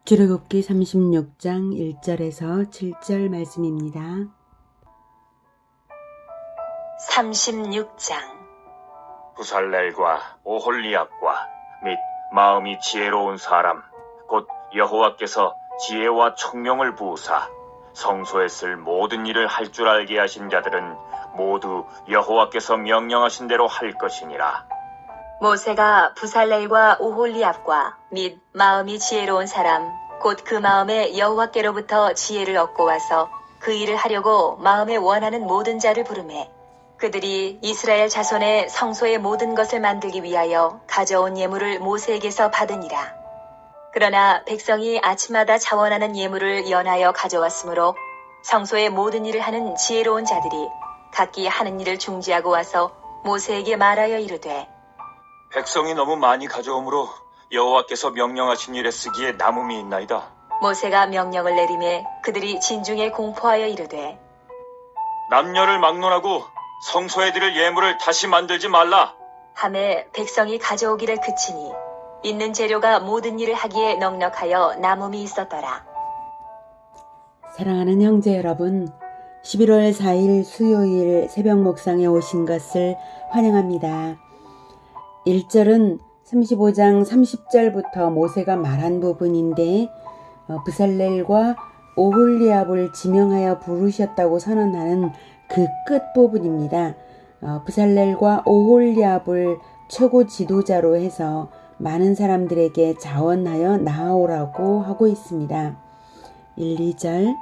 출애굽기 36장 1절에서 7절 말씀입니다. 36장. 부살렐과 오홀리압과 및 마음이 지혜로운 사람 곧 여호와께서 지혜와 총명을 부으사 성소에 쓸 모든 일을 할 줄 알게 하신 자들은 모두 여호와께서 명령하신 대로 할 것이니라. 모세가 부살렐과 오홀리압과 및 마음이 지혜로운 사람 곧 그 마음에 여호와께로부터 지혜를 얻고 와서 그 일을 하려고 마음에 원하는 모든 자를 부르매 그들이 이스라엘 자손의 성소의 모든 것을 만들기 위하여 가져온 예물을 모세에게서 받으니라. 그러나 백성이 아침마다 자원하는 예물을 연하여 가져왔으므로 성소의 모든 일을 하는 지혜로운 자들이 각기 하는 일을 중지하고 와서 모세에게 말하여 이르되 백성이 너무 많이 가져오므로 여호와께서 명령하신 일에 쓰기에 남음이 있나이다. 모세가 명령을 내리매 그들이 진중에 공포하여 이르되 남녀를 막론하고 성소에 드릴 예물을 다시 만들지 말라. 하매 백성이 가져오기를 그치니 있는 재료가 모든 일을 하기에 넉넉하여 남음이 있었더라. 사랑하는 형제 여러분, 11월 4일 수요일 새벽 목상에 오신 것을 환영합니다. 1절은 35장 30절부터 모세가 말한 부분인데 부살렐과 오홀리압을 지명하여 부르셨다고 선언하는 그 끝부분입니다. 부살렐과 오홀리압을 최고 지도자로 해서 많은 사람들에게 자원하여 나아오라고 하고 있습니다. 1, 2절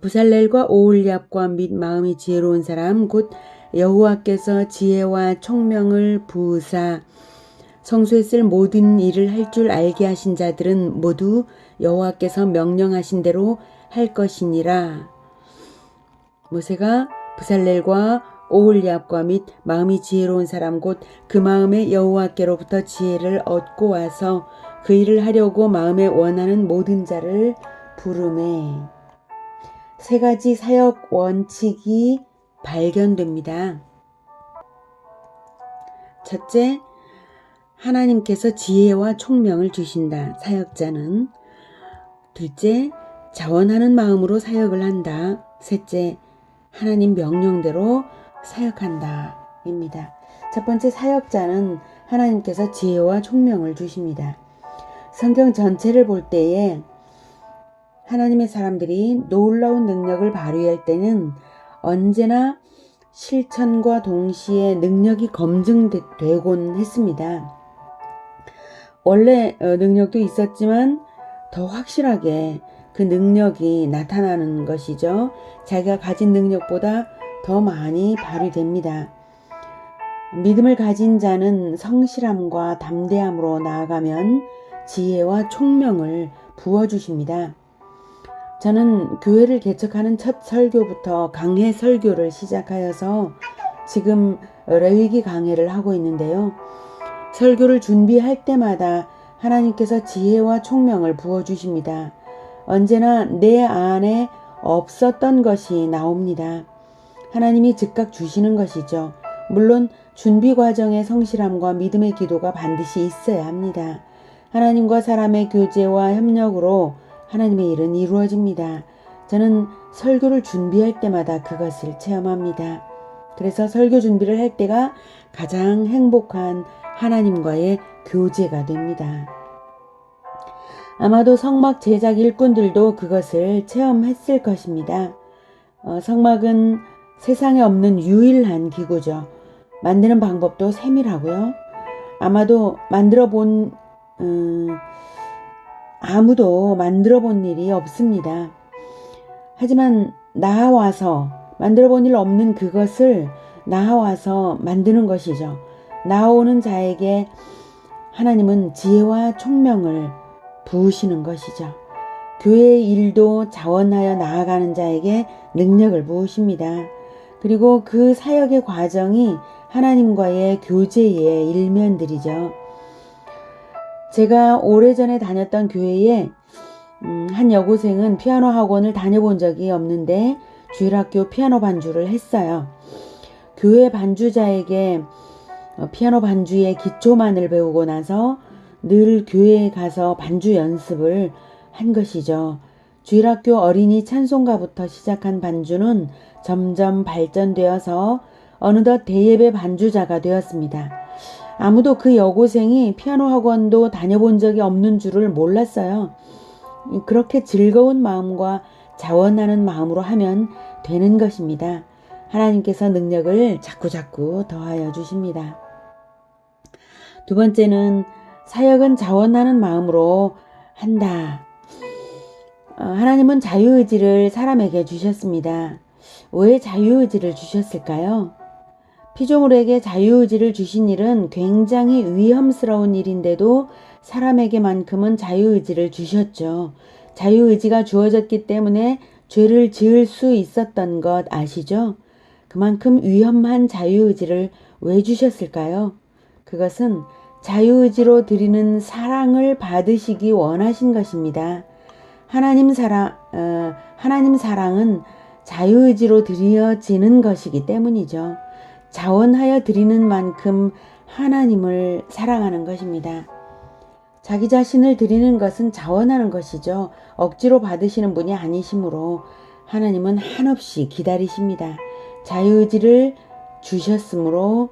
부살렐과 오홀리압과 및 마음이 지혜로운 사람 곧 여호와께서 지혜와 총명을 부으사 성소에 쓸 모든 일을 할 줄 알게 하신 자들은 모두 여호와께서 명령하신 대로 할 것이니라. 모세가 부살렐과 오홀리압과 및 마음이 지혜로운 사람 곧 그 마음에 여호와께로부터 지혜를 얻고 와서 그 일을 하려고 마음에 원하는 모든 자를 부르매 세 가지 사역 원칙이 발견됩니다. 첫째, 하나님께서 지혜와 총명을 주신다. 사역자는. 둘째, 자원하는 마음으로 사역을 한다. 셋째, 하나님 명령대로 사역한다. 입니다. 첫 번째, 사역자는 하나님께서 지혜와 총명을 주십니다. 성경 전체를 볼 때에 하나님의 사람들이 놀라운 능력을 발휘할 때는 언제나 실천과 동시에 능력이 검증되곤 했습니다. 원래 능력도 있었지만 더 확실하게 그 능력이 나타나는 것이죠. 자기가 가진 능력보다 더 많이 발휘됩니다. 믿음을 가진 자는 성실함과 담대함으로 나아가면 지혜와 총명을 부어주십니다. 저는 교회를 개척하는 첫 설교부터 강해 설교를 시작하여서 지금 레위기 강해를 하고 있는데요. 설교를 준비할 때마다 하나님께서 지혜와 총명을 부어주십니다. 언제나 내 안에 없었던 것이 나옵니다. 하나님이 즉각 주시는 것이죠. 물론 준비 과정에 성실함과 믿음의 기도가 반드시 있어야 합니다. 하나님과 사람의 교제와 협력으로 하나님의 일은 이루어집니다. 저는 설교를 준비할 때마다 그것을 체험합니다. 그래서 설교 준비를 할 때가 가장 행복한 하나님과의 교제가 됩니다. 아마도 성막 제작 일꾼들도 그것을 체험했을 것입니다. 성막은 세상에 없는 유일한 기구죠. 만드는 방법도 세밀하고요. 아마도 아무도 만들어 본 일이 없습니다. 하지만 나와서 만들어 본 일 없는 그것을 나와서 만드는 것이죠. 나오는 자에게 하나님은 지혜와 총명을 부으시는 것이죠. 교회의 일도 자원하여 나아가는 자에게 능력을 부으십니다. 그리고 그 사역의 과정이 하나님과의 교제의 일면들이죠. 제가 오래전에 다녔던 교회에 한 여고생은 피아노 학원을 다녀본 적이 없는데 주일학교 피아노 반주를 했어요. 교회 반주자에게 피아노 반주의 기초만을 배우고 나서 늘 교회에 가서 반주 연습을 한 것이죠. 주일학교 어린이 찬송가부터 시작한 반주는 점점 발전되어서 어느덧 대예배 반주자가 되었습니다. 아무도 그 여고생이 피아노 학원도 다녀본 적이 없는 줄을 몰랐어요. 그렇게 즐거운 마음과 자원하는 마음으로 하면 되는 것입니다. 하나님께서 능력을 자꾸자꾸 더하여 주십니다. 두 번째는 사역은 자원하는 마음으로 한다. 하나님은 자유의지를 사람에게 주셨습니다. 왜 자유의지를 주셨을까요? 피조물에게 자유의지를 주신 일은 굉장히 위험스러운 일인데도 사람에게만큼은 자유의지를 주셨죠. 자유의지가 주어졌기 때문에 죄를 지을 수 있었던 것 아시죠? 그만큼 위험한 자유의지를 왜 주셨을까요? 그것은 자유의지로 드리는 사랑을 받으시기 원하신 것입니다. 하나님 사랑은 자유의지로 드려지는 것이기 때문이죠. 자원하여 드리는 만큼 하나님을 사랑하는 것입니다. 자기 자신을 드리는 것은 자원하는 것이죠. 억지로 받으시는 분이 아니시므로 하나님은 한없이 기다리십니다. 자유의지를 주셨으므로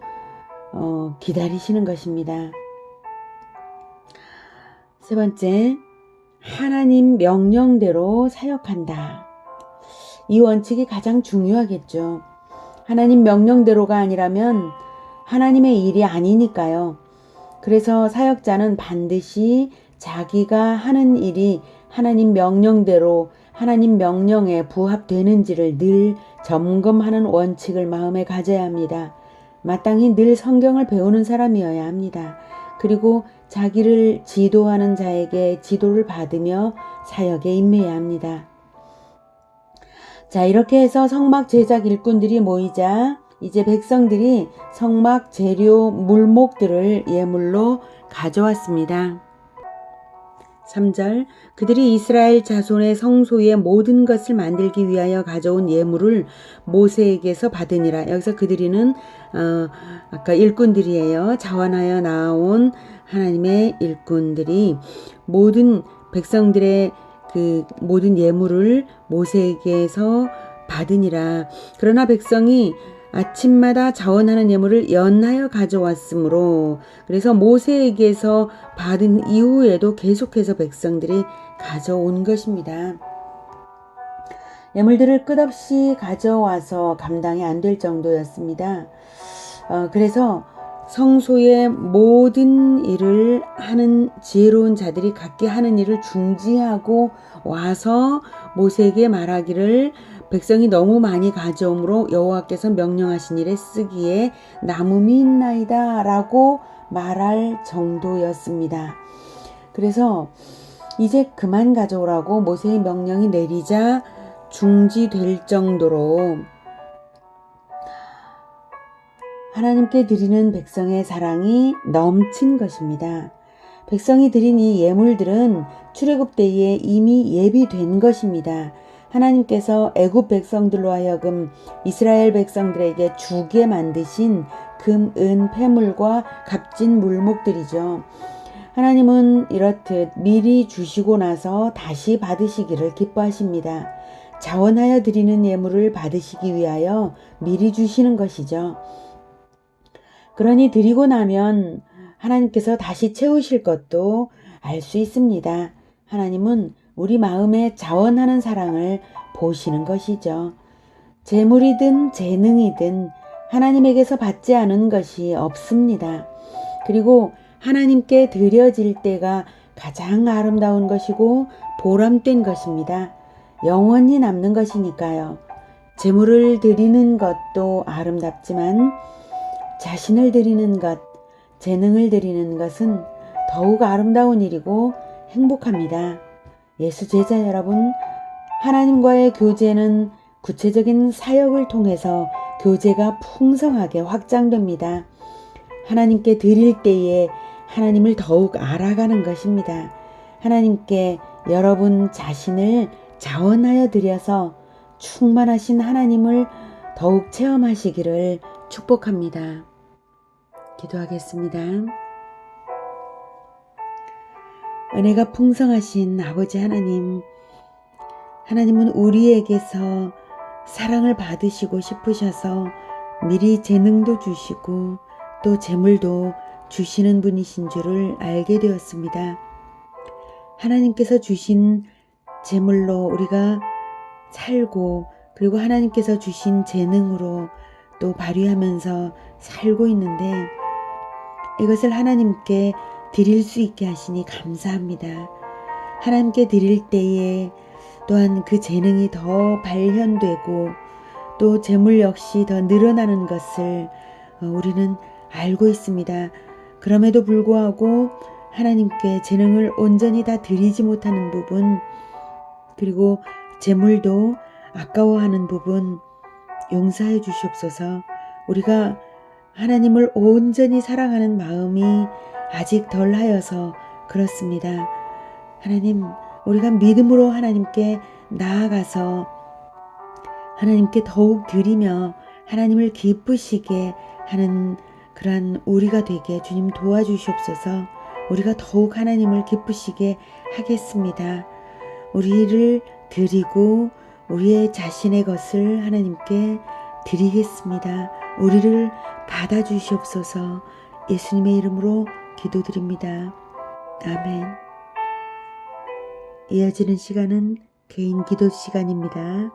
기다리시는 것입니다. 세 번째, 하나님 명령대로 사역한다. 이 원칙이 가장 중요하겠죠. 하나님 명령대로가 아니라면 하나님의 일이 아니니까요. 그래서 사역자는 반드시 자기가 하는 일이 하나님 명령대로 하나님 명령에 부합되는지를 늘 점검하는 원칙을 마음에 가져야 합니다. 마땅히 늘 성경을 배우는 사람이어야 합니다. 그리고 자기를 지도하는 자에게 지도를 받으며 사역에 임해야 합니다. 자, 이렇게 해서 성막 제작 일꾼들이 모이자 이제 백성들이 성막 재료 물목들을 예물로 가져왔습니다. 3절, 그들이 이스라엘 자손의 성소의 모든 것을 만들기 위하여 가져온 예물을 모세에게서 받으니라. 여기서 그들이는 아까 일꾼들이에요. 자원하여 나온 하나님의 일꾼들이 모든 백성들의 그 모든 예물을 모세에게서 받으니라. 그러나 백성이 아침마다 자원하는 예물을 연하여 가져왔으므로, 그래서 모세에게서 받은 이후에도 계속해서 백성들이 가져온 것입니다. 예물들을 끝없이 가져와서 감당이 안 될 정도였습니다. 그래서 성소의 모든 일을 하는 지혜로운 자들이 각기 하는 일을 중지하고 와서 모세에게 말하기를, 백성이 너무 많이 가져오므로 여호와께서 명령하신 일에 쓰기에 남음이 있나이다 라고 말할 정도였습니다. 그래서 이제 그만 가져오라고 모세의 명령이 내리자 중지될 정도로 하나님께 드리는 백성의 사랑이 넘친 것입니다. 백성이 드린 이 예물들은 출애굽 때에 이미 예비된 것입니다. 하나님께서 애굽 백성들로 하여금 이스라엘 백성들에게 주게 만드신 금, 은, 폐물과 값진 물목들이죠. 하나님은 이렇듯 미리 주시고 나서 다시 받으시기를 기뻐하십니다. 자원하여 드리는 예물을 받으시기 위하여 미리 주시는 것이죠. 그러니 드리고 나면 하나님께서 다시 채우실 것도 알 수 있습니다. 하나님은 우리 마음에 자원하는 사랑을 보시는 것이죠. 재물이든 재능이든 하나님에게서 받지 않은 것이 없습니다. 그리고 하나님께 드려질 때가 가장 아름다운 것이고 보람된 것입니다. 영원히 남는 것이니까요. 재물을 드리는 것도 아름답지만 자신을 드리는 것, 재능을 드리는 것은 더욱 아름다운 일이고 행복합니다. 예수 제자 여러분, 하나님과의 교제는 구체적인 사역을 통해서 교제가 풍성하게 확장됩니다. 하나님께 드릴 때에 하나님을 더욱 알아가는 것입니다. 하나님께 여러분 자신을 자원하여 드려서 충만하신 하나님을 더욱 체험하시기를 축복합니다. 기도하겠습니다. 은혜가 풍성하신 아버지 하나님, 하나님은 우리에게서 사랑을 받으시고 싶으셔서 미리 재능도 주시고 또 재물도 주시는 분이신 줄을 알게 되었습니다. 하나님께서 주신 재물로 우리가 살고, 그리고 하나님께서 주신 재능으로 또 발휘하면서 살고 있는데, 이것을 하나님께 드릴 수 있게 하시니 감사합니다. 하나님께 드릴 때에 또한 그 재능이 더 발현되고 또 재물 역시 더 늘어나는 것을 우리는 알고 있습니다. 그럼에도 불구하고 하나님께 재능을 온전히 다 드리지 못하는 부분, 그리고 재물도 아까워하는 부분 용서해 주시옵소서. 우리가 하나님을 온전히 사랑하는 마음이 아직 덜하여서 그렇습니다. 하나님, 우리가 믿음으로 하나님께 나아가서 하나님께 더욱 드리며 하나님을 기쁘시게 하는 그러한 우리가 되게 주님 도와주시옵소서. 우리가 더욱 하나님을 기쁘시게 하겠습니다. 우리를 드리고 우리의 자신의 것을 하나님께 드리겠습니다. 우리를 받아주시옵소서. 예수님의 이름으로 기도드립니다. 아멘. 이어지는 시간은 개인 기도 시간입니다.